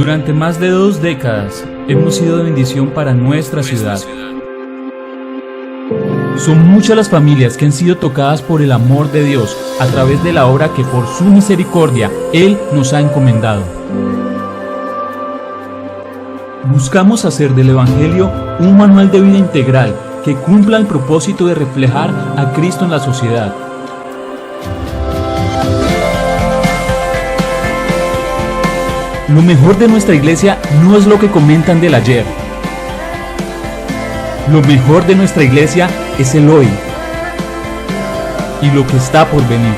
Durante más de 2 décadas hemos sido de bendición para nuestra ciudad. Son muchas las familias que han sido tocadas por el amor de Dios a través de la obra que por su misericordia Él nos ha encomendado. Buscamos hacer del Evangelio un manual de vida integral que cumpla el propósito de reflejar a Cristo en la sociedad. Lo mejor de nuestra iglesia no es lo que comentan del ayer. Lo mejor de nuestra iglesia es el hoy y lo que está por venir.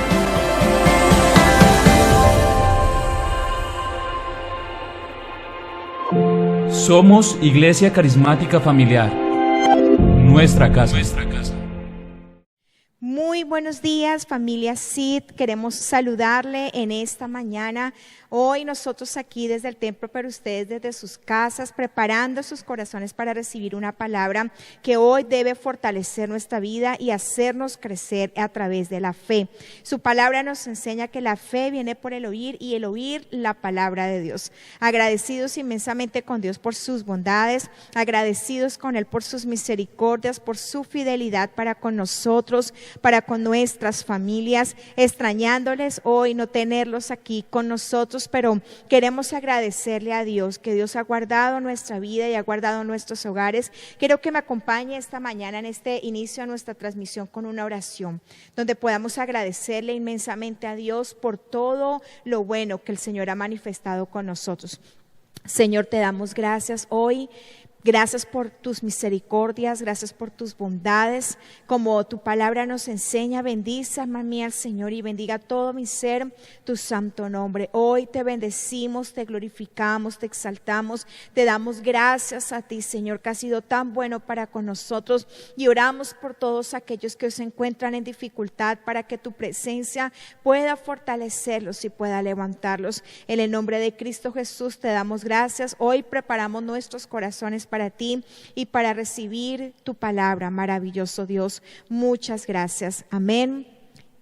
Somos Iglesia Carismática Familiar. Nuestra casa. Muy buenos días, familia SID. Queremos saludarle en esta mañana. Hoy nosotros aquí desde el templo, pero ustedes desde sus casas, preparando sus corazones para recibir una palabra que hoy debe fortalecer nuestra vida y hacernos crecer a través de la fe. Su palabra nos enseña que la fe viene por el oír y el oír la palabra de Dios. Agradecidos inmensamente con Dios por sus bondades, agradecidos con Él por sus misericordias, por su fidelidad para con nosotros, para con nuestras familias, extrañándoles hoy no tenerlos aquí con nosotros, pero queremos agradecerle a Dios que Dios ha guardado nuestra vida y ha guardado nuestros hogares. Quiero que me acompañe esta mañana en este inicio a nuestra transmisión con una oración, donde podamos agradecerle inmensamente a Dios por todo lo bueno que el Señor ha manifestado con nosotros. Señor, te damos gracias hoy. Gracias por tus misericordias, gracias por tus bondades. Como tu palabra nos enseña, bendice, alma mía, al Señor, y bendiga todo mi ser tu santo nombre. Hoy te bendecimos, te glorificamos, te exaltamos, te damos gracias a ti, Señor, que has sido tan bueno para con nosotros, y oramos por todos aquellos que se encuentran en dificultad para que tu presencia pueda fortalecerlos y pueda levantarlos. En el nombre de Cristo Jesús te damos gracias. Hoy preparamos nuestros corazones para ti y para recibir tu palabra, maravilloso Dios. Muchas gracias. Amén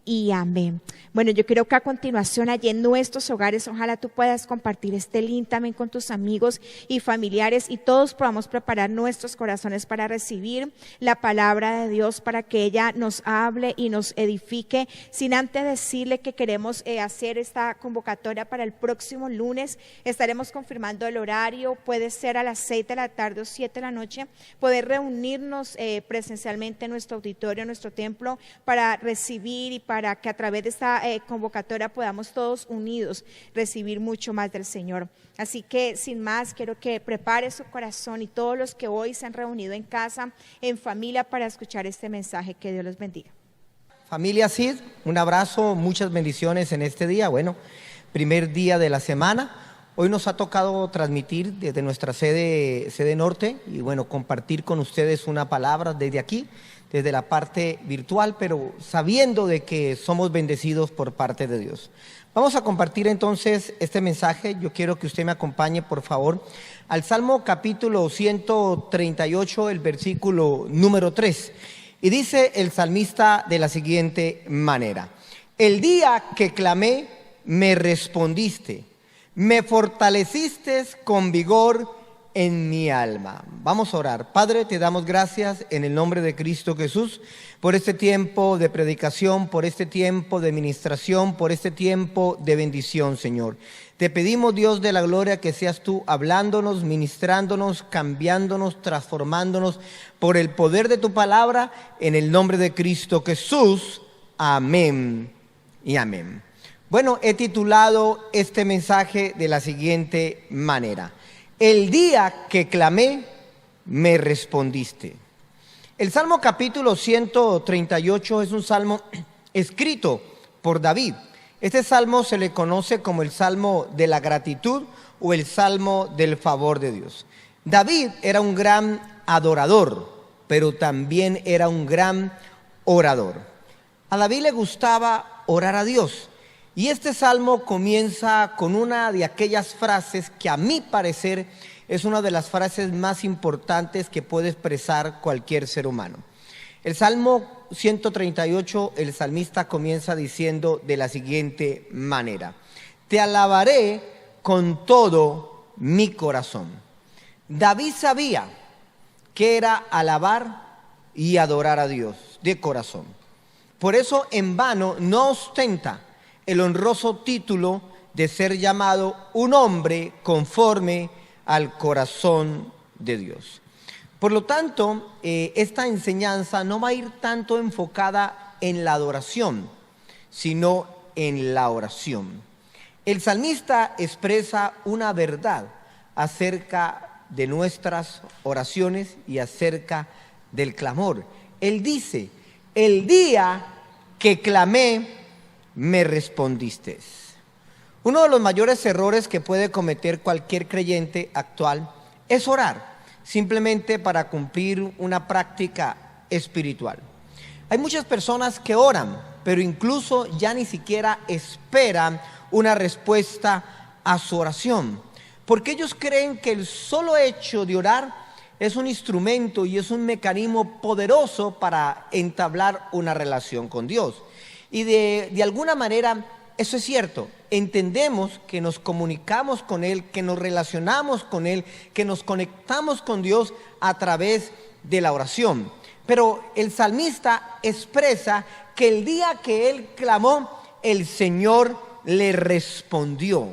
y amén. Bueno, yo quiero que a continuación allí en nuestros hogares, ojalá tú puedas compartir este link también con tus amigos y familiares, y todos podamos preparar nuestros corazones para recibir la palabra de Dios, para que ella nos hable y nos edifique. Sin antes decirle que queremos hacer esta convocatoria para el próximo lunes. Estaremos confirmando el horario, puede ser a las 6 de la tarde o 7 de la noche, poder reunirnos presencialmente en nuestro auditorio, en nuestro templo, para recibir y para que a través de esta convocatoria podamos todos unidos recibir mucho más del Señor. Así que sin más, quiero que prepare su corazón, y todos los que hoy se han reunido en casa, en familia, para escuchar este mensaje. Que Dios los bendiga. Familia SID, un abrazo, muchas bendiciones en este día. Bueno, primer día de la semana. Hoy nos ha tocado transmitir desde nuestra sede norte, y bueno, compartir con ustedes una palabra desde aquí, desde la parte virtual, pero sabiendo de que somos bendecidos por parte de Dios. Vamos a compartir entonces este mensaje. Yo quiero que usted me acompañe, por favor, al Salmo capítulo 138, el versículo número 3. Y dice el salmista de la siguiente manera: el día que clamé, me respondiste, me fortaleciste con vigor en mi alma. Vamos a orar. Padre, te damos gracias en el nombre de Cristo Jesús por este tiempo de predicación, por este tiempo de ministración, por este tiempo de bendición, Señor. Te pedimos, Dios de la gloria, que seas tú hablándonos, ministrándonos, cambiándonos, transformándonos por el poder de tu palabra, en el nombre de Cristo Jesús. Amén y amén. Bueno, he titulado este mensaje de la siguiente manera: el día que clamé, me respondiste. El Salmo capítulo 138 es un salmo escrito por David. Este salmo se le conoce como el Salmo de la gratitud o el Salmo del favor de Dios. David era un gran adorador, pero también era un gran orador. A David le gustaba orar a Dios. Y este salmo comienza con una de aquellas frases que, a mi parecer, es una de las frases más importantes que puede expresar cualquier ser humano. El Salmo 138, el salmista comienza diciendo de la siguiente manera: te alabaré con todo mi corazón. David sabía que era alabar y adorar a Dios de corazón. Por eso en vano no ostenta el honroso título de ser llamado un hombre conforme al corazón de Dios. Por lo tanto, esta enseñanza no va a ir tanto enfocada en la adoración, sino en la oración. El salmista expresa una verdad acerca de nuestras oraciones y acerca del clamor. Él dice: el día que clamé, me respondiste. Uno de los mayores errores que puede cometer cualquier creyente actual es orar simplemente para cumplir una práctica espiritual. Hay muchas personas que oran, pero incluso ya ni siquiera esperan una respuesta a su oración, porque ellos creen que el solo hecho de orar es un instrumento y es un mecanismo poderoso para entablar una relación con Dios. Y de alguna manera eso es cierto. Entendemos que nos comunicamos con Él, que nos relacionamos con Él, que nos conectamos con Dios a través de la oración. Pero el salmista expresa que el día que él clamó, el Señor le respondió.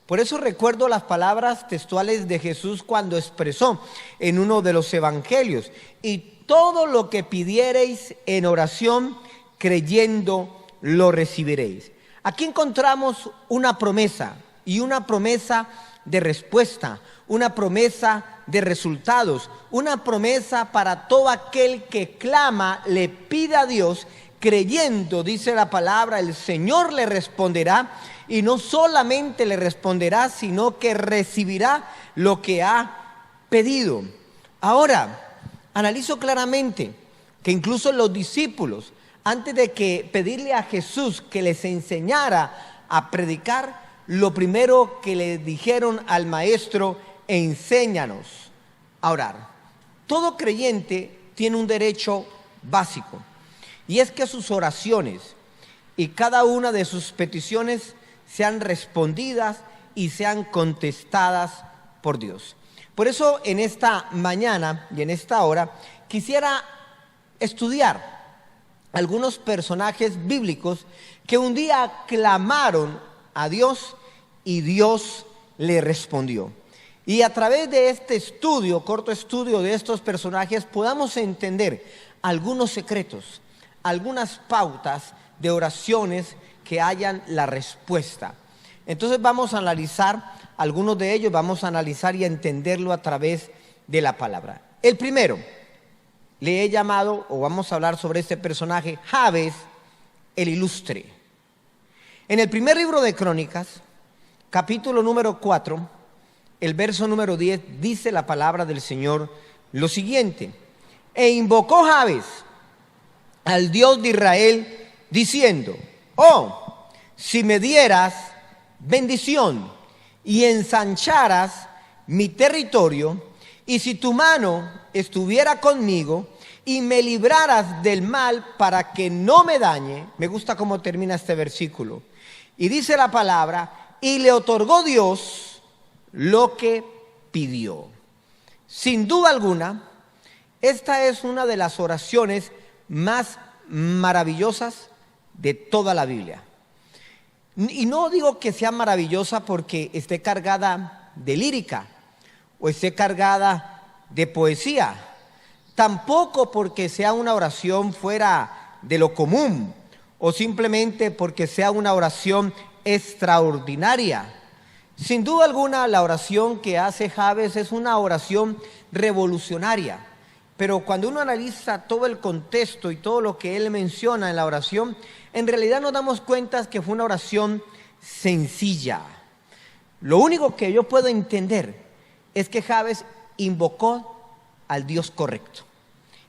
Por eso recuerdo las palabras textuales de Jesús cuando expresó en uno de los evangelios: y todo lo que pidiereis en oración, creyendo, lo recibiréis. Aquí encontramos una promesa, y una promesa de respuesta, una promesa de resultados, una promesa para todo aquel que clama, le pida a Dios, creyendo, dice la palabra, el Señor le responderá, y no solamente le responderá, sino que recibirá lo que ha pedido. Ahora, analizo claramente que incluso los discípulos, antes de que pedirle a Jesús que les enseñara a predicar, lo primero que le dijeron al maestro: enséñanos a orar. Todo creyente tiene un derecho básico, y es que sus oraciones y cada una de sus peticiones sean respondidas y sean contestadas por Dios. Por eso en esta mañana y en esta hora quisiera estudiar algunos personajes bíblicos que un día clamaron a Dios y Dios le respondió. Y a través de este estudio, corto estudio de estos personajes, podamos entender algunos secretos, algunas pautas de oraciones que hayan la respuesta. Entonces vamos a analizar algunos de ellos, vamos a analizar y a entenderlo a través de la palabra. El primero, le he llamado, o vamos a hablar sobre este personaje, Jabes el Ilustre. En el primer libro de Crónicas, capítulo número 4, el verso número 10, dice la palabra del Señor lo siguiente: e invocó Jabes al Dios de Israel, diciendo: oh, si me dieras bendición y ensancharas mi territorio, y si tu mano estuviera conmigo y me libraras del mal para que no me dañe. Me gusta cómo termina este versículo. Y dice la palabra: y le otorgó Dios lo que pidió. Sin duda alguna, esta es una de las oraciones más maravillosas de toda la Biblia. Y no digo que sea maravillosa porque esté cargada de lírica o esté cargada de poesía, tampoco porque sea una oración fuera de lo común o simplemente porque sea una oración extraordinaria. Sin duda alguna, la oración que hace Jabes es una oración revolucionaria, pero cuando uno analiza todo el contexto y todo lo que él menciona en la oración, en realidad nos damos cuenta que fue una oración sencilla. Lo único que yo puedo entender es que Jabes invocó al Dios correcto,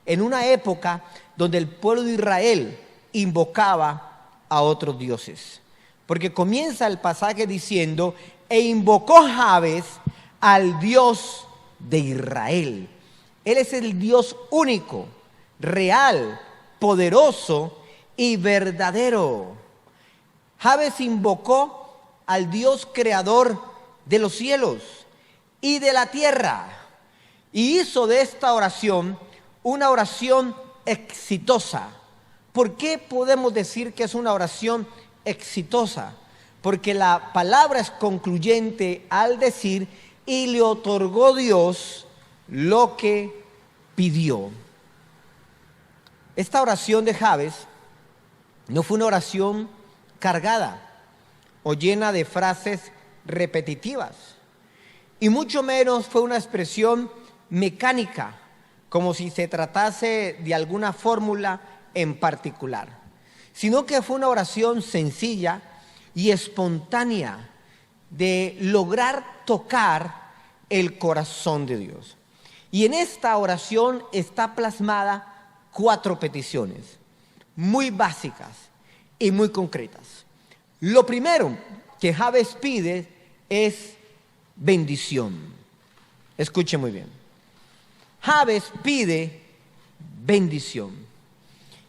en una época donde el pueblo de Israel invocaba a otros dioses. Porque comienza el pasaje diciendo: e invocó Jabes al Dios de Israel. Él es el Dios único, real, poderoso y verdadero. Jabes invocó al Dios creador de los cielos. y de la tierra. Y hizo de esta oración una oración exitosa. ¿Por qué podemos decir que es una oración exitosa? Porque la palabra es concluyente al decir, y le otorgó Dios lo que pidió. Esta oración de Jabes no fue una oración cargada o llena de frases repetitivas, y mucho menos fue una expresión mecánica, como si se tratase de alguna fórmula en particular, sino que fue una oración sencilla y espontánea de lograr tocar el corazón de Dios. Y en esta oración está plasmada 4 peticiones muy básicas y muy concretas. Lo primero que Jabes pide es bendición. Escuche muy bien. Jabes pide bendición.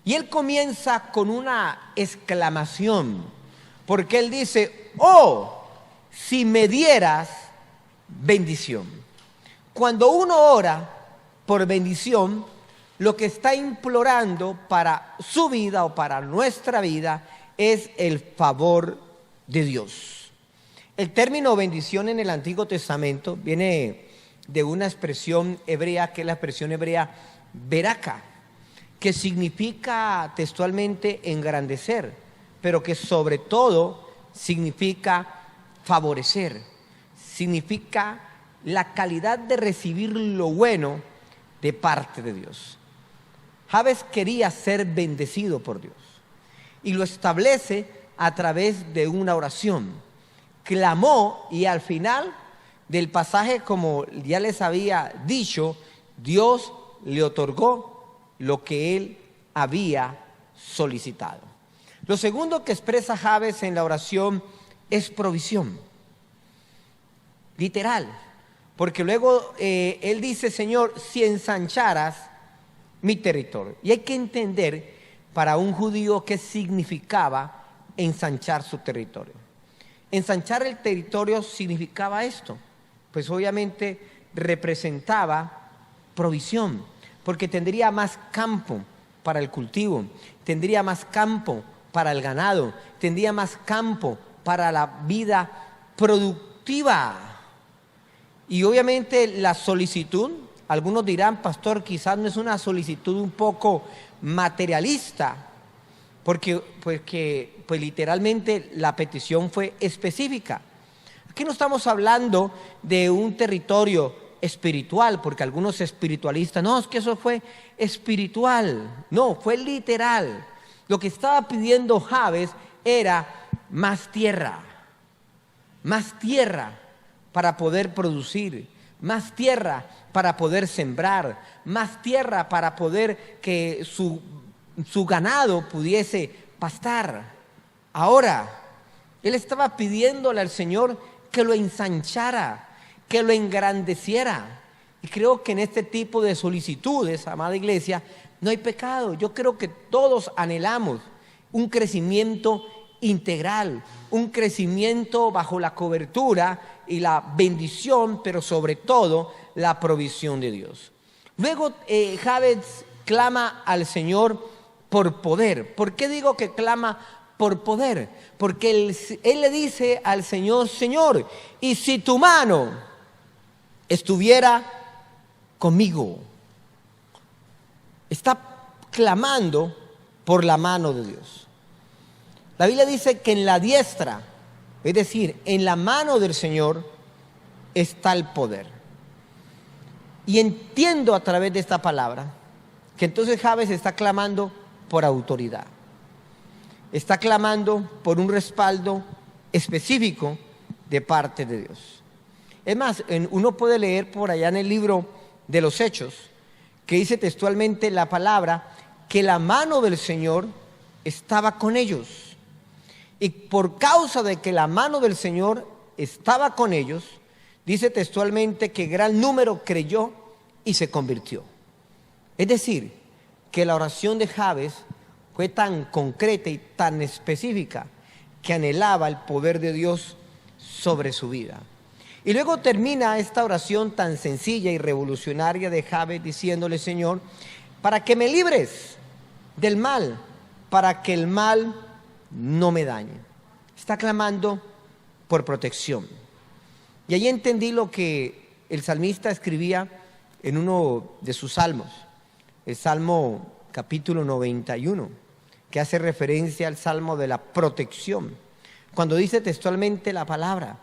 Y él comienza con una exclamación, porque él dice, oh, si me dieras bendición. Cuando uno ora por bendición, lo que está implorando para su vida o para nuestra vida es el favor de Dios. El término bendición en el Antiguo Testamento viene de una expresión hebrea, que es la expresión hebrea beraka, que significa textualmente engrandecer, pero que sobre todo significa favorecer, significa la calidad de recibir lo bueno de parte de Dios. Jabes quería ser bendecido por Dios y lo establece a través de una oración. Clamó y al final del pasaje, como ya les había dicho, Dios le otorgó lo que él había solicitado. Lo segundo que expresa Jabes en la oración es provisión, literal, porque luego él dice, Señor, si ensancharas mi territorio. Y hay que entender para un judío qué significaba ensanchar su territorio. Ensanchar el territorio significaba esto, pues obviamente representaba provisión, porque tendría más campo para el cultivo, tendría más campo para el ganado, tendría más campo para la vida productiva. Y obviamente la solicitud, algunos dirán, pastor, quizás no es una solicitud un poco materialista, porque literalmente la petición fue específica. Aquí no estamos hablando de un territorio espiritual, porque algunos espiritualistas, no, es que eso fue espiritual. No, fue literal. Lo que estaba pidiendo Jabes era más tierra para poder producir, más tierra para poder sembrar, más tierra para poder que su ganado pudiese pastar. Ahora, él estaba pidiéndole al Señor que lo ensanchara, que lo engrandeciera. Y creo que en este tipo de solicitudes, amada iglesia, no hay pecado. Yo creo que todos anhelamos un crecimiento integral, un crecimiento bajo la cobertura y la bendición, pero sobre todo la provisión de Dios. Luego Jabes clama al Señor por poder. ¿Por qué digo que clama por poder? Porque él le dice al Señor, Señor, y si tu mano estuviera conmigo. Está clamando por la mano de Dios. La Biblia dice que en la diestra, es decir, en la mano del Señor está el poder. Y entiendo a través de esta palabra que entonces Jabes está clamando por autoridad. Está clamando por un respaldo específico de parte de Dios. Es más, uno puede leer por allá en el libro de los Hechos, que dice textualmente la palabra, que la mano del Señor estaba con ellos. Y por causa de que la mano del Señor estaba con ellos, dice textualmente que gran número creyó y se convirtió. Es decir, que la oración de Jabes fue tan concreta y tan específica que anhelaba el poder de Dios sobre su vida. Y luego termina esta oración tan sencilla y revolucionaria de Jabes diciéndole: Señor, para que me libres del mal, para que el mal no me dañe. Está clamando por protección. Y ahí entendí lo que el salmista escribía en uno de sus salmos, el Salmo capítulo 91, que hace referencia al salmo de la protección, cuando dice textualmente la palabra: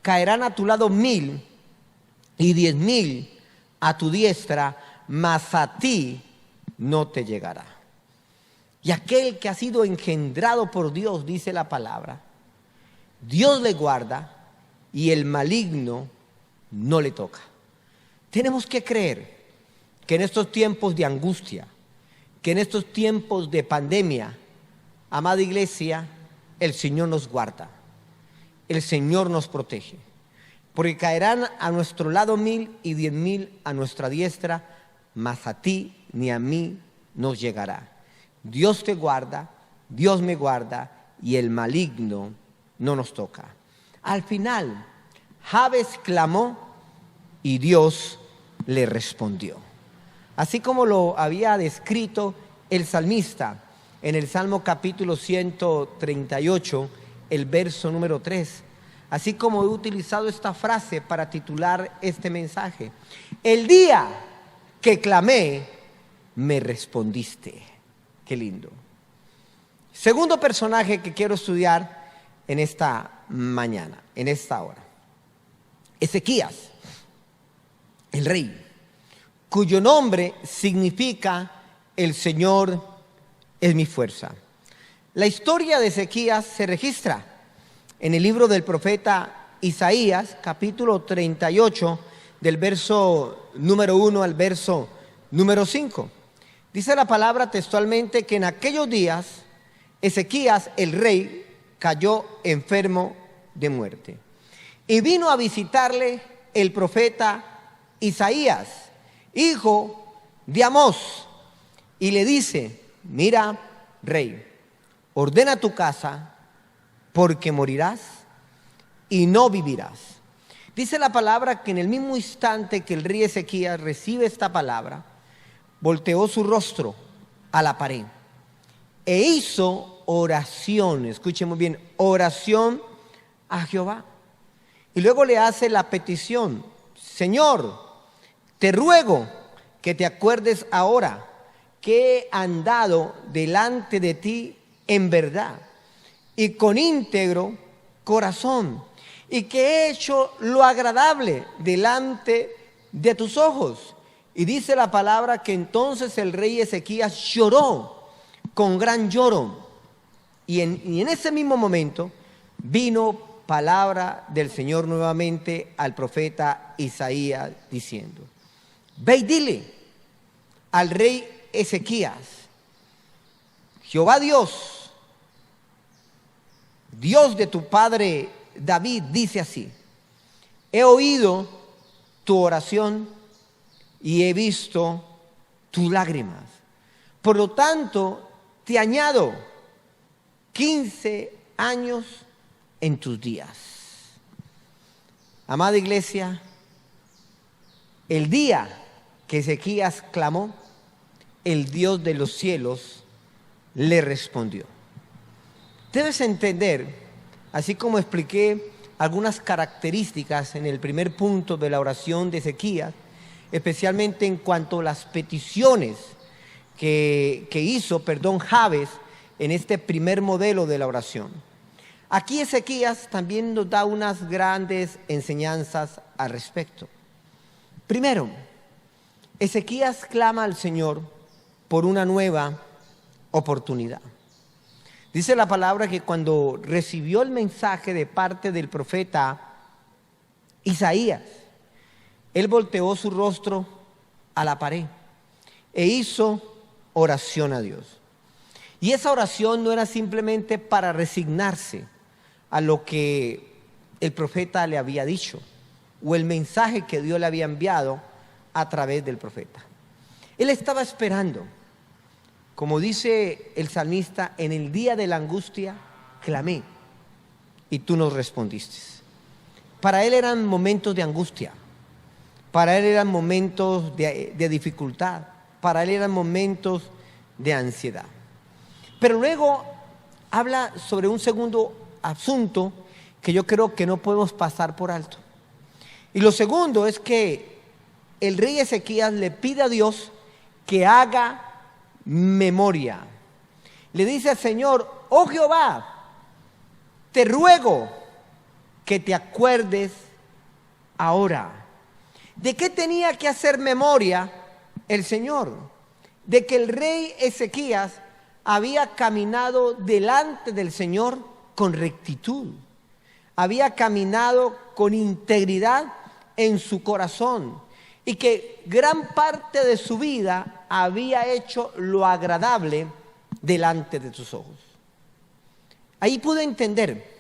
caerán a tu lado 1000 y 10.000 a tu diestra, mas a ti no te llegará. Y aquel que ha sido engendrado por Dios, dice la palabra, Dios le guarda y el maligno no le toca. Tenemos que creer que en estos tiempos de angustia, que en estos tiempos de pandemia, amada iglesia, el Señor nos guarda, el Señor nos protege, porque caerán a nuestro lado 1000 y 10.000 a nuestra diestra, mas a ti ni a mí nos llegará. Dios te guarda, Dios me guarda y el maligno no nos toca. Al final, Jabes clamó y Dios le respondió. Así como lo había descrito el salmista en el Salmo capítulo 138, el verso número 3. Así como he utilizado esta frase para titular este mensaje: el día que clamé, me respondiste. Qué lindo. Segundo personaje que quiero estudiar en esta mañana, en esta hora: Ezequías, el rey, cuyo nombre significa el Señor es mi fuerza. La historia de Ezequías se registra en el libro del profeta Isaías, capítulo 38, del verso número 1 al verso número 5. Dice la palabra textualmente que en aquellos días Ezequías, el rey, cayó enfermo de muerte. Y vino a visitarle el profeta Isaías, hijo de Amós, y le dice: mira, rey, ordena tu casa, porque morirás y no vivirás. Dice la palabra que en el mismo instante que el rey Ezequías recibe esta palabra, volteó su rostro a la pared e hizo oración. Escuchen muy bien: oración a Jehová. Y luego le hace la petición: Señor, te ruego que te acuerdes ahora que he andado delante de ti en verdad y con íntegro corazón, y que he hecho lo agradable delante de tus ojos. Y dice la palabra que entonces el rey Ezequías lloró con gran lloro, y en ese mismo momento vino palabra del Señor nuevamente al profeta Isaías diciendo: ve y dile al rey Ezequías: Jehová Dios, Dios de tu padre David, dice así: he oído tu oración y he visto tus lágrimas. Por lo tanto, te añado 15 años en tus días. Amada iglesia, el día que Ezequías clamó, el Dios de los cielos le respondió. Debes entender, así como expliqué algunas características en el primer punto de la oración de Ezequías, especialmente en cuanto a las peticiones que hizo Jabes en este primer modelo de la oración. Aquí Ezequías también nos da unas grandes enseñanzas al respecto. Primero, Ezequías clama al Señor por una nueva oportunidad. Dice la palabra que cuando recibió el mensaje de parte del profeta Isaías, él volteó su rostro a la pared e hizo oración a Dios. Y esa oración no era simplemente para resignarse a lo que el profeta le había dicho o el mensaje que Dios le había enviado a través del profeta. Él estaba esperando, como dice el salmista: en el día de la angustia clamé y tú nos respondiste. para él eran momentos de angustia, para él eran momentos de dificultad, para él eran momentos de ansiedad. Pero luego habla sobre un segundo asunto que yo creo que no podemos pasar por alto. Y lo segundo es que el rey Ezequías le pide a Dios que haga memoria. Le dice al Señor: oh Jehová, te ruego que te acuerdes ahora. ¿De qué tenía que hacer memoria el Señor? De que el rey Ezequías había caminado delante del Señor con rectitud, había caminado con integridad en su corazón, y que gran parte de su vida había hecho lo agradable delante de sus ojos. Ahí pude entender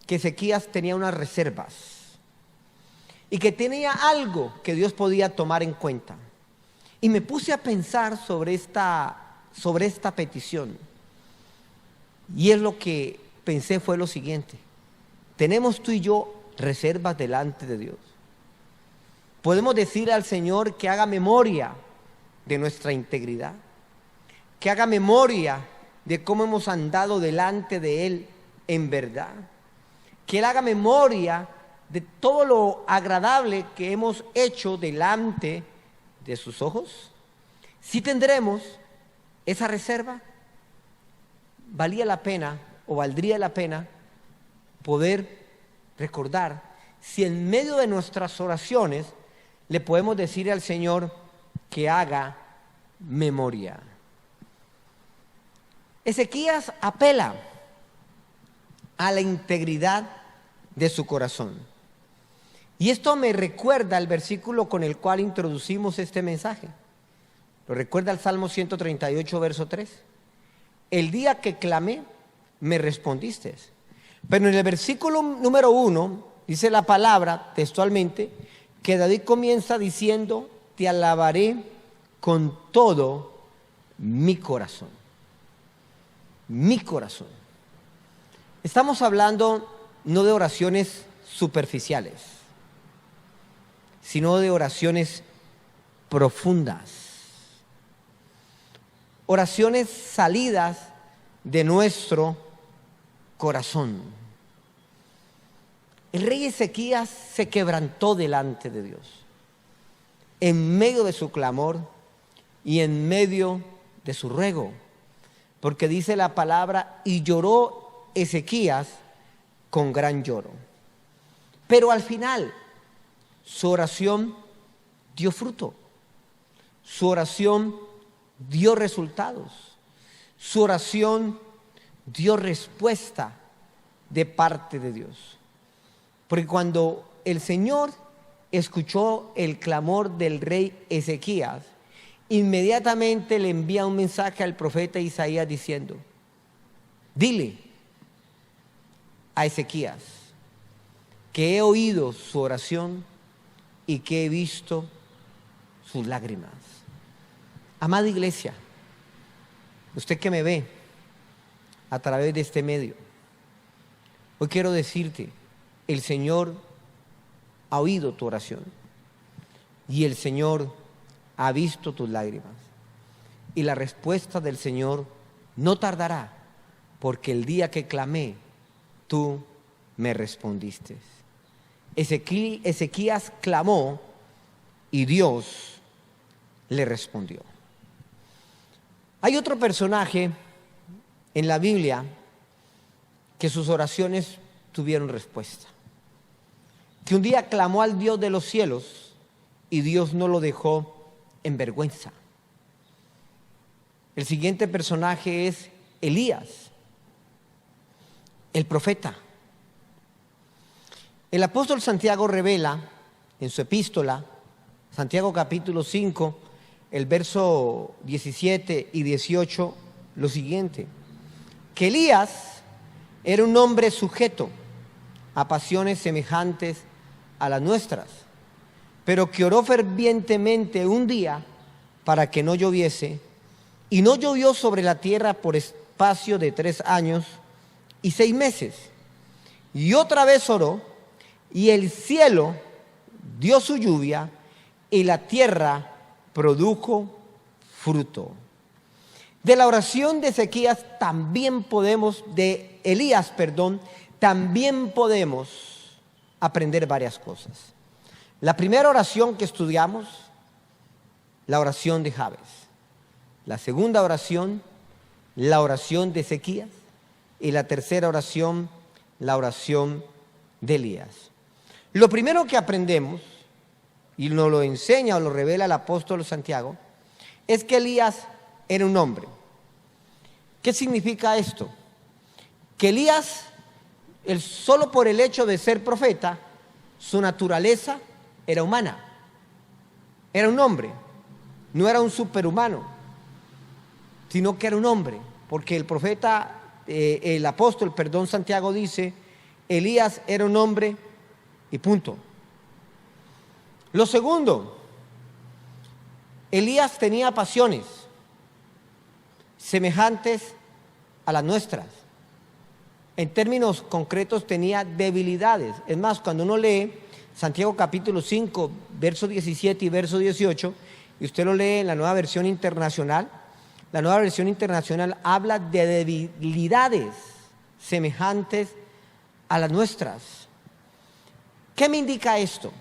que Ezequías tenía unas reservas y que tenía algo que Dios podía tomar en cuenta. Y me puse a pensar sobre esta petición. Y es lo que pensé fue lo siguiente: tenemos tú y yo reservas delante de Dios. Podemos decir al Señor que haga memoria de nuestra integridad, que haga memoria de cómo hemos andado delante de Él en verdad, que Él haga memoria de todo lo agradable que hemos hecho delante de sus ojos. Si tendremos esa reserva, valía la pena o valdría la pena poder recordar si en medio de nuestras oraciones le podemos decir al Señor que haga memoria. Ezequías apela a la integridad de su corazón. Y esto me recuerda al versículo con el cual introducimos este mensaje. Lo recuerda el Salmo 138, verso 3. El día que clamé, me respondiste. Pero en el versículo número 1 dice la palabra textualmente que David comienza diciendo: te alabaré con todo mi corazón. Mi corazón. Estamos hablando no de oraciones superficiales, sino de oraciones profundas. Oraciones salidas de nuestro corazón. El rey Ezequías se quebrantó delante de Dios, en medio de su clamor y en medio de su ruego, porque dice la palabra: y lloró Ezequías con gran lloro. Pero al final, su oración dio fruto, su oración dio resultados, su oración dio respuesta de parte de Dios. Porque cuando el Señor escuchó el clamor del rey Ezequías, inmediatamente le envía un mensaje al profeta Isaías diciendo: dile a Ezequías que he oído su oración y que he visto sus lágrimas. Amada iglesia, usted que me ve a través de este medio, hoy quiero decirte: el Señor ha oído tu oración y el Señor ha visto tus lágrimas, y la respuesta del Señor no tardará, porque el día que clamé, tú me respondiste. Ezequías clamó y Dios le respondió. Hay otro personaje en la Biblia que sus oraciones tuvieron respuesta, que un día clamó al Dios de los cielos y Dios no lo dejó en vergüenza. El siguiente personaje es Elías, el profeta. El apóstol Santiago revela en su epístola, Santiago capítulo 5, el verso 17 y 18, lo siguiente: que Elías era un hombre sujeto a pasiones semejantes a las nuestras, pero que oró fervientemente un día para que no lloviese, y no llovió sobre la tierra por espacio de 3 años y 6 meses. Y otra vez oró, y el cielo dio su lluvia y la tierra produjo fruto. De la oración de Elías también podemos aprender varias cosas. La primera oración que estudiamos, la oración de Jabes. La segunda oración, la oración de Ezequías. Y la tercera oración, la oración de Elías. Lo primero que aprendemos, y nos lo enseña o lo revela el apóstol Santiago, es que Elías era un hombre. ¿Qué significa esto? Que Elías, solo por el hecho de ser profeta, su naturaleza era humana. Era un hombre, no era un superhumano, sino que era un hombre, porque el apóstol Santiago dice, Elías era un hombre y punto. Lo segundo, Elías tenía pasiones semejantes a las nuestras. En términos concretos tenía debilidades. Es más, cuando uno lee Santiago capítulo 5, verso 17 y verso 18, y usted lo lee en la Nueva Versión Internacional, la Nueva Versión Internacional habla de debilidades semejantes a las nuestras. ¿Qué me indica esto?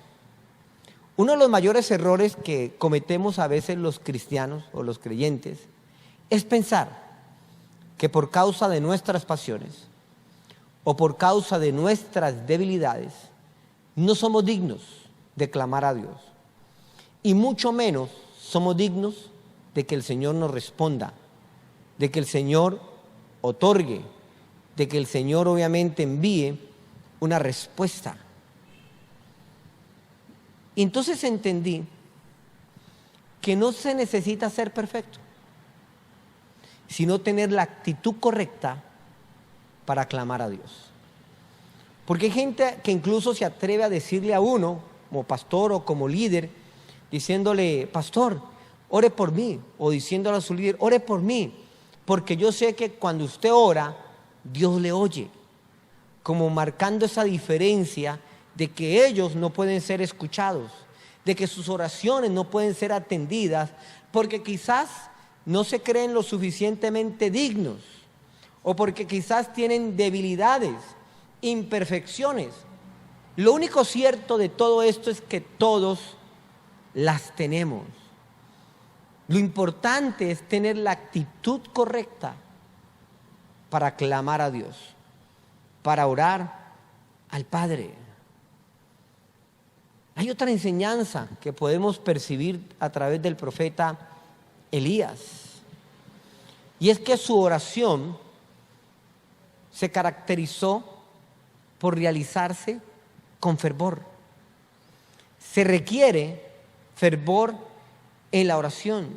Uno de los mayores errores que cometemos a veces los cristianos o los creyentes es pensar que por causa de nuestras pasiones o por causa de nuestras debilidades no somos dignos de clamar a Dios, y mucho menos somos dignos de que el Señor nos responda, de que el Señor otorgue, de que el Señor obviamente envíe una respuesta. Y entonces entendí que no se necesita ser perfecto, sino tener la actitud correcta para clamar a Dios. Porque hay gente que incluso se atreve a decirle a uno, como pastor o como líder, diciéndole, pastor, ore por mí, o diciéndole a su líder, ore por mí, porque yo sé que cuando usted ora, Dios le oye, como marcando esa diferencia de que ellos no pueden ser escuchados, de que sus oraciones no pueden ser atendidas, porque quizás no se creen lo suficientemente dignos, o porque quizás tienen debilidades, imperfecciones. Lo único cierto de todo esto es que todos las tenemos. Lo importante es tener la actitud correcta para clamar a Dios, para orar al Padre. Hay otra enseñanza que podemos percibir a través del profeta Elías, y es que su oración se caracterizó por realizarse con fervor. Se requiere fervor en la oración.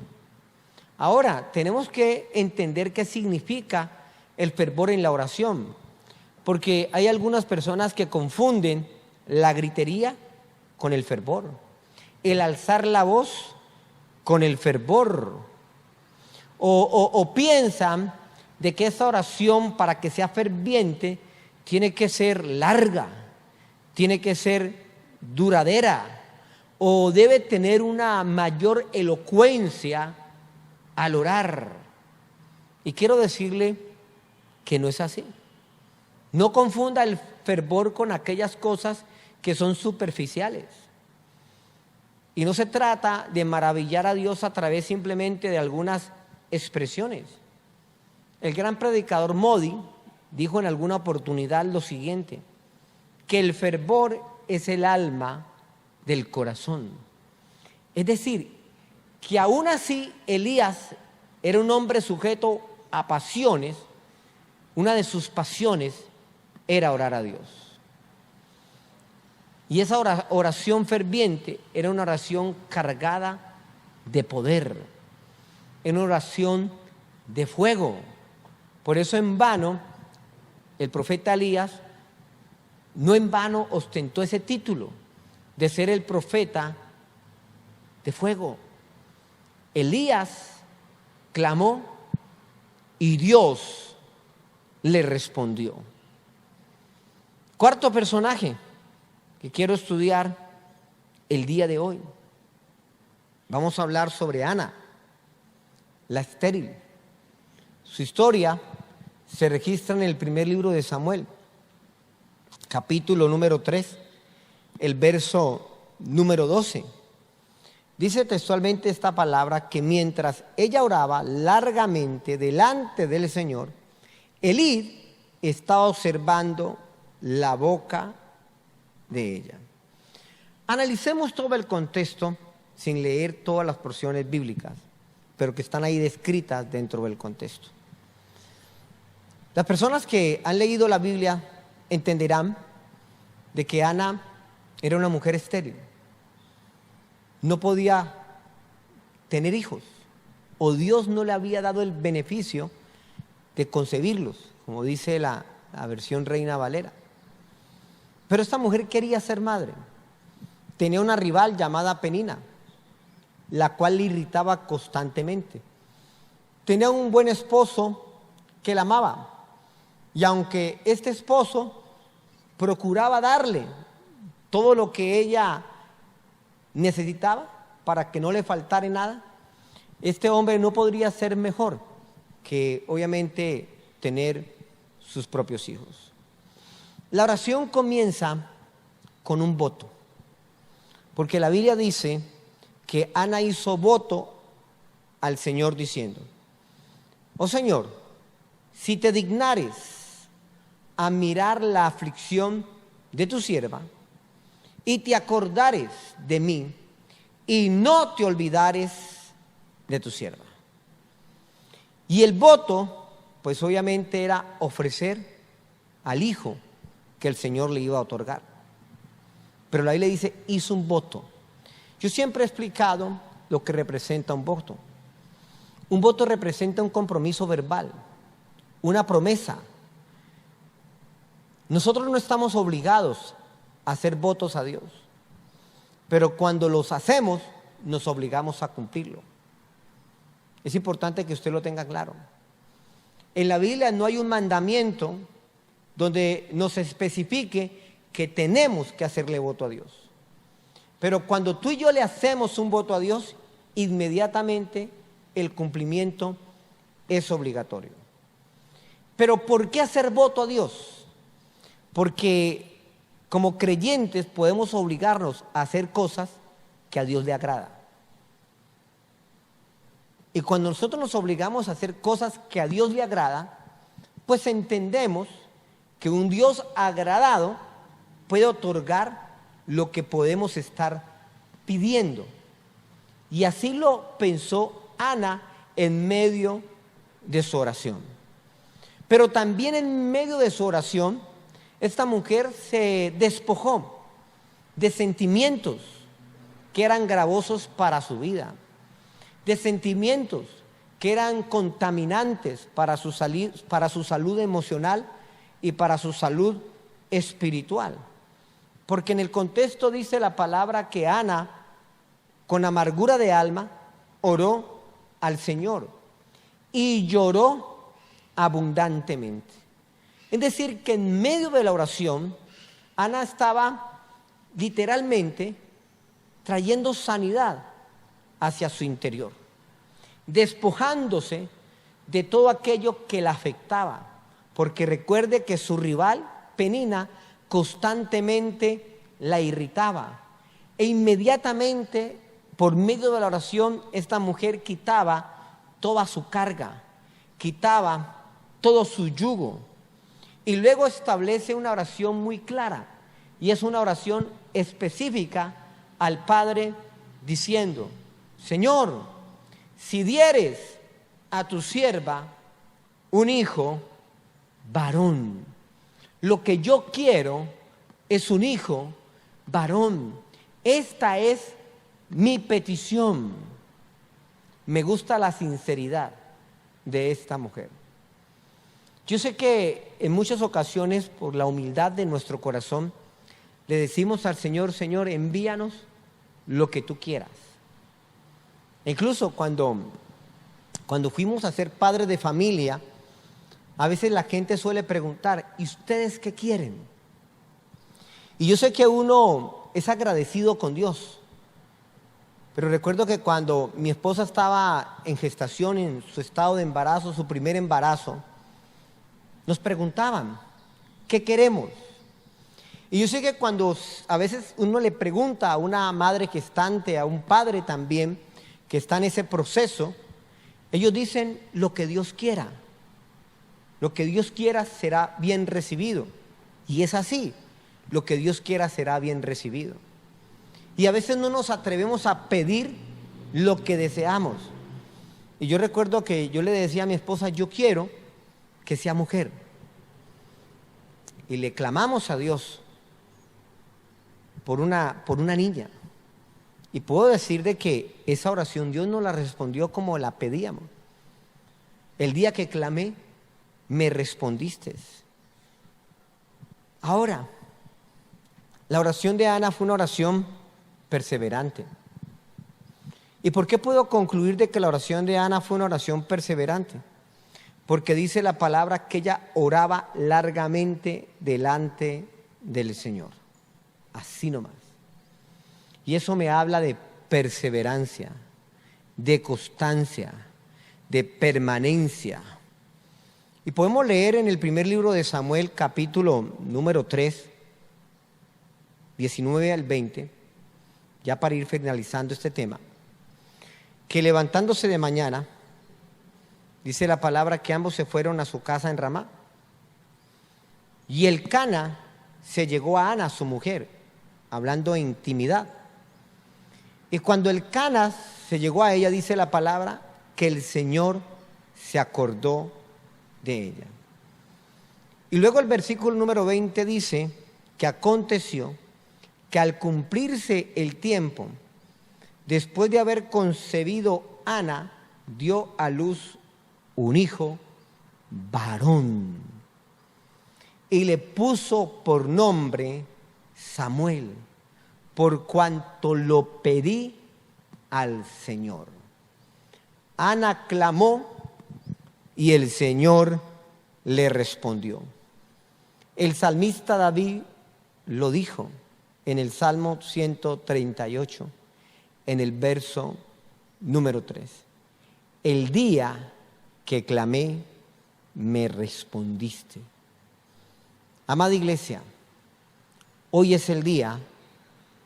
Ahora, tenemos que entender qué significa el fervor en la oración, porque hay algunas personas que confunden la gritería con el fervor, el alzar la voz con el fervor, o piensan de que esa oración, para que sea ferviente, tiene que ser larga, tiene que ser duradera, o debe tener una mayor elocuencia al orar. Y quiero decirle que no es así. No confunda el fervor con aquellas cosas que son superficiales. Y no se trata de maravillar a Dios a través simplemente de algunas expresiones. El gran predicador Modi dijo en alguna oportunidad lo siguiente, que el fervor es el alma del corazón. Es decir, que aún así Elías era un hombre sujeto a pasiones. Una de sus pasiones era orar a Dios. Y esa oración ferviente era una oración cargada de poder, era una oración de fuego. Por eso en vano el profeta Elías, no en vano ostentó ese título de ser el profeta de fuego. Elías clamó y Dios le respondió. Cuarto personaje que quiero estudiar el día de hoy. Vamos a hablar sobre Ana, la estéril. Su historia se registra en el primer libro de Samuel, capítulo número 3, el verso número 12. Dice textualmente esta palabra, que mientras ella oraba largamente delante del Señor, Elí estaba observando la boca de ella. Analicemos todo el contexto sin leer todas las porciones bíblicas, pero que están ahí descritas dentro del contexto. Las personas que han leído la Biblia entenderán de que Ana era una mujer estéril. No podía tener hijos, o Dios no le había dado el beneficio de concebirlos, como dice la versión Reina Valera. Pero esta mujer quería ser madre. Tenía una rival llamada Penina, la cual le irritaba constantemente. Tenía un buen esposo que la amaba, y aunque este esposo procuraba darle todo lo que ella necesitaba para que no le faltara nada, este hombre no podría ser mejor que obviamente tener sus propios hijos. La oración comienza con un voto, porque la Biblia dice que Ana hizo voto al Señor diciendo: oh Señor, si te dignares a mirar la aflicción de tu sierva, y te acordares de mí, y no te olvidares de tu sierva. Y el voto, pues obviamente era ofrecer al hijo que el Señor le iba a otorgar. Pero la Biblia dice, hizo un voto. Yo siempre he explicado lo que representa un voto. Un voto representa un compromiso verbal, una promesa. Nosotros no estamos obligados a hacer votos a Dios, pero cuando los hacemos, nos obligamos a cumplirlo. Es importante que usted lo tenga claro. En la Biblia no hay un mandamiento donde nos especifique que tenemos que hacerle voto a Dios. Pero cuando tú y yo le hacemos un voto a Dios, inmediatamente el cumplimiento es obligatorio. Pero ¿por qué hacer voto a Dios? Porque como creyentes podemos obligarnos a hacer cosas que a Dios le agrada. Y cuando nosotros nos obligamos a hacer cosas que a Dios le agrada, pues entendemos que un Dios agradado puede otorgar lo que podemos estar pidiendo. Y así lo pensó Ana en medio de su oración. Pero también en medio de su oración, esta mujer se despojó de sentimientos que eran gravosos para su vida, de sentimientos que eran contaminantes para su salud emocional y para su salud espiritual. Porque en el contexto dice la palabra que Ana, con amargura de alma, oró al Señor y lloró abundantemente. Es decir, que en medio de la oración, Ana estaba literalmente trayendo sanidad hacia su interior, despojándose de todo aquello que la afectaba, porque recuerde que su rival, Penina, constantemente la irritaba, e inmediatamente, por medio de la oración, esta mujer quitaba toda su carga, quitaba todo su yugo. Y luego establece una oración muy clara, y es una oración específica al Padre diciendo: Señor, si dieres a tu sierva un hijo varón, lo que yo quiero es un hijo varón. Esta es mi petición. Me gusta la sinceridad de esta mujer. Yo sé que en muchas ocasiones, por la humildad de nuestro corazón, le decimos al Señor: Señor, envíanos lo que tú quieras. Incluso cuando fuimos a ser padres de familia, a veces la gente suele preguntar: ¿y ustedes qué quieren? Y yo sé que uno es agradecido con Dios. Pero recuerdo que cuando mi esposa estaba en gestación, en su estado de embarazo, su primer embarazo, nos preguntaban, ¿qué queremos? Y yo sé que cuando a veces uno le pregunta a una madre gestante, a un padre también, que está en ese proceso, ellos dicen lo que Dios quiera. Lo que Dios quiera será bien recibido. Y es así, lo que Dios quiera será bien recibido. Y a veces no nos atrevemos a pedir lo que deseamos. Y yo recuerdo que yo le decía a mi esposa, yo quiero que sea mujer. Y le clamamos a Dios por una niña. Y puedo decir de que esa oración Dios no la respondió como la pedíamos. El día que clamé, me respondiste. Ahora, la oración de Ana fue una oración perseverante. ¿Y por qué puedo concluir de que la oración de Ana fue una oración perseverante? Porque dice la palabra que ella oraba largamente delante del Señor. Así nomás. Y eso me habla de perseverancia, de constancia, de permanencia. Y podemos leer en el primer libro de Samuel, capítulo número 3, 19 al 20, ya para ir finalizando este tema, que levantándose de mañana, dice la palabra que ambos se fueron a su casa en Ramá. Y Elcana se llegó a Ana, su mujer, hablando en intimidad. Y cuando Elcana se llegó a ella, dice la palabra que el Señor se acordó de ella. Y luego el versículo número 20 dice que aconteció que al cumplirse el tiempo, después de haber concebido Ana, dio a luz un hijo varón y le puso por nombre Samuel, por cuanto lo pedí al Señor. Ana clamó y el Señor le respondió. El salmista David lo dijo en el Salmo 138, en el verso número 3. El día que clamé, me respondiste. Amada iglesia, hoy es el día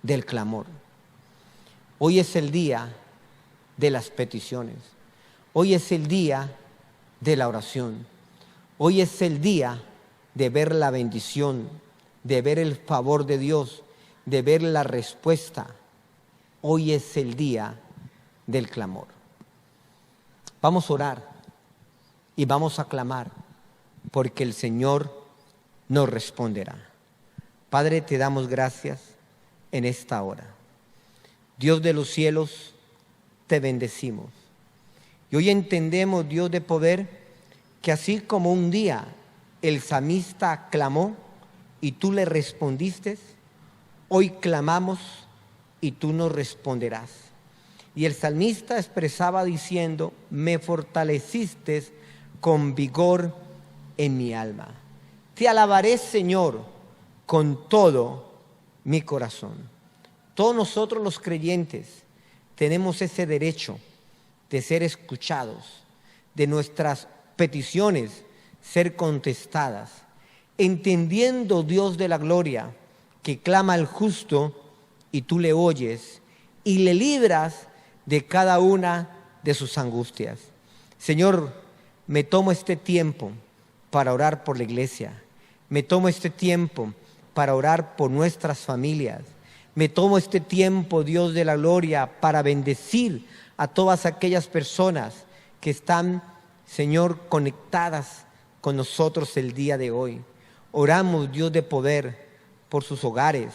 del clamor. Hoy es el día de las peticiones. Hoy es el día de la oración. Hoy es el día de ver la bendición, de ver el favor de Dios, de ver la respuesta. Hoy es el día del clamor. Vamos a orar y vamos a clamar porque el Señor nos responderá. Padre, te damos gracias en esta hora. Dios de los cielos, te bendecimos. Y hoy entendemos, Dios de poder, que así como un día el salmista clamó y tú le respondiste, hoy clamamos y tú nos responderás. Y el salmista expresaba diciendo, me fortaleciste con vigor en mi alma. Te alabaré, Señor, con todo mi corazón. Todos nosotros los creyentes tenemos ese derecho de ser escuchados, de nuestras peticiones ser contestadas, entendiendo, Dios de la gloria, que clama al justo y tú le oyes y le libras de cada una de sus angustias. Señor, me tomo este tiempo para orar por la iglesia. Me tomo este tiempo para orar por nuestras familias. Me tomo este tiempo, Dios de la gloria, para bendecir a todas aquellas personas que están, Señor, conectadas con nosotros el día de hoy. Oramos, Dios de poder, por sus hogares.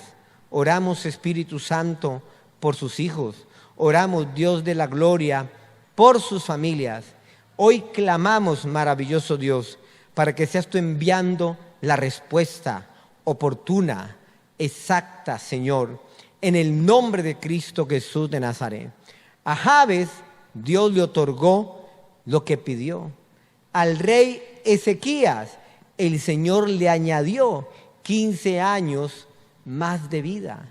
Oramos, Espíritu Santo, por sus hijos. Oramos, Dios de la gloria, por sus familias. Hoy clamamos, maravilloso Dios, para que seas tú enviando la respuesta oportuna, exacta, Señor, en el nombre de Cristo Jesús de Nazaret. A Jabes Dios le otorgó lo que pidió. Al rey Ezequías el Señor le añadió 15 años más de vida.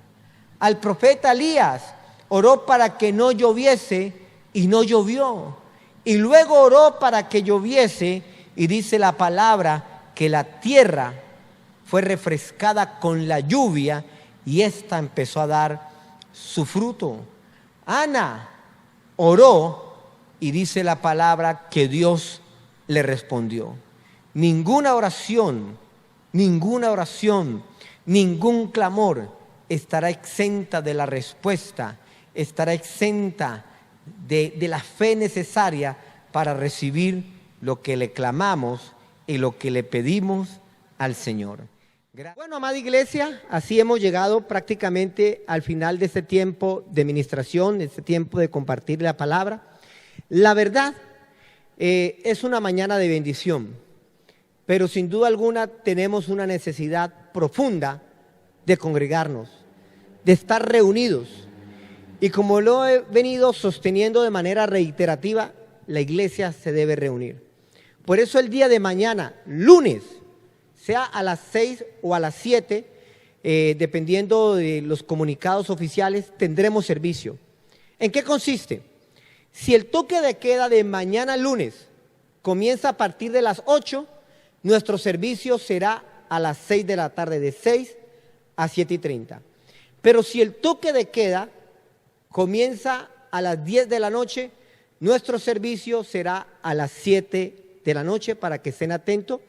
Al profeta Elías oró para que no lloviese y no llovió. Y luego oró para que lloviese y dice la palabra que la tierra fue refrescada con la lluvia y ésta empezó a dar su fruto. Ana oró y dice la palabra que Dios le respondió. Ninguna oración, ningún clamor estará exenta de la respuesta, estará exenta de la fe necesaria para recibir lo que le clamamos y lo que le pedimos al Señor. Bueno, amada iglesia, así hemos llegado prácticamente al final de este tiempo de ministración, de este tiempo de compartir la palabra. La verdad, es una mañana de bendición, pero sin duda alguna tenemos una necesidad profunda de congregarnos, de estar reunidos. Y como lo he venido sosteniendo de manera reiterativa, la iglesia se debe reunir. Por eso el día de mañana, lunes, sea a las 6 o a las 7, dependiendo de los comunicados oficiales, tendremos servicio. ¿En qué consiste? Si el toque de queda de mañana lunes comienza a partir de las 8, nuestro servicio será a las 6 de la tarde, de 6 a 7:30. Pero si el toque de queda comienza a las 10 de la noche, nuestro servicio será a las 7 de la noche, para que estén atentos.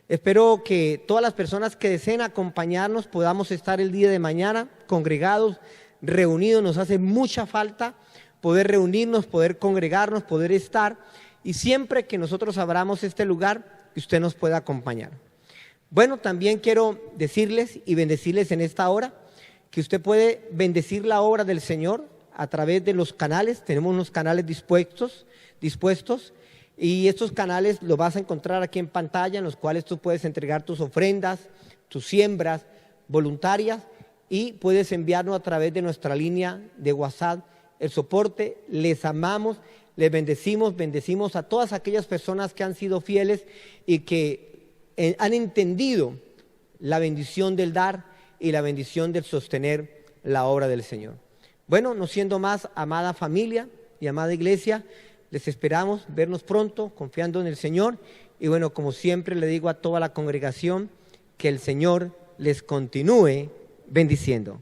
Espero que todas las personas que deseen acompañarnos podamos estar el día de mañana congregados, reunidos. Nos hace mucha falta poder reunirnos, poder congregarnos, poder estar, y siempre que nosotros abramos este lugar, que usted nos pueda acompañar. Bueno, también quiero decirles y bendecirles en esta hora que usted puede bendecir la obra del Señor a través de los canales. Tenemos unos canales dispuestos, y estos canales los vas a encontrar aquí en pantalla, en los cuales tú puedes entregar tus ofrendas, tus siembras voluntarias, y puedes enviarnos a través de nuestra línea de WhatsApp el soporte. Les amamos, les bendecimos a todas aquellas personas que han sido fieles y que han entendido la bendición del dar y la bendición del sostener la obra del Señor. Bueno, no siendo más, amada familia y amada iglesia, les esperamos vernos pronto, confiando en el Señor. Y bueno, como siempre le digo a toda la congregación, que el Señor les continúe bendiciendo.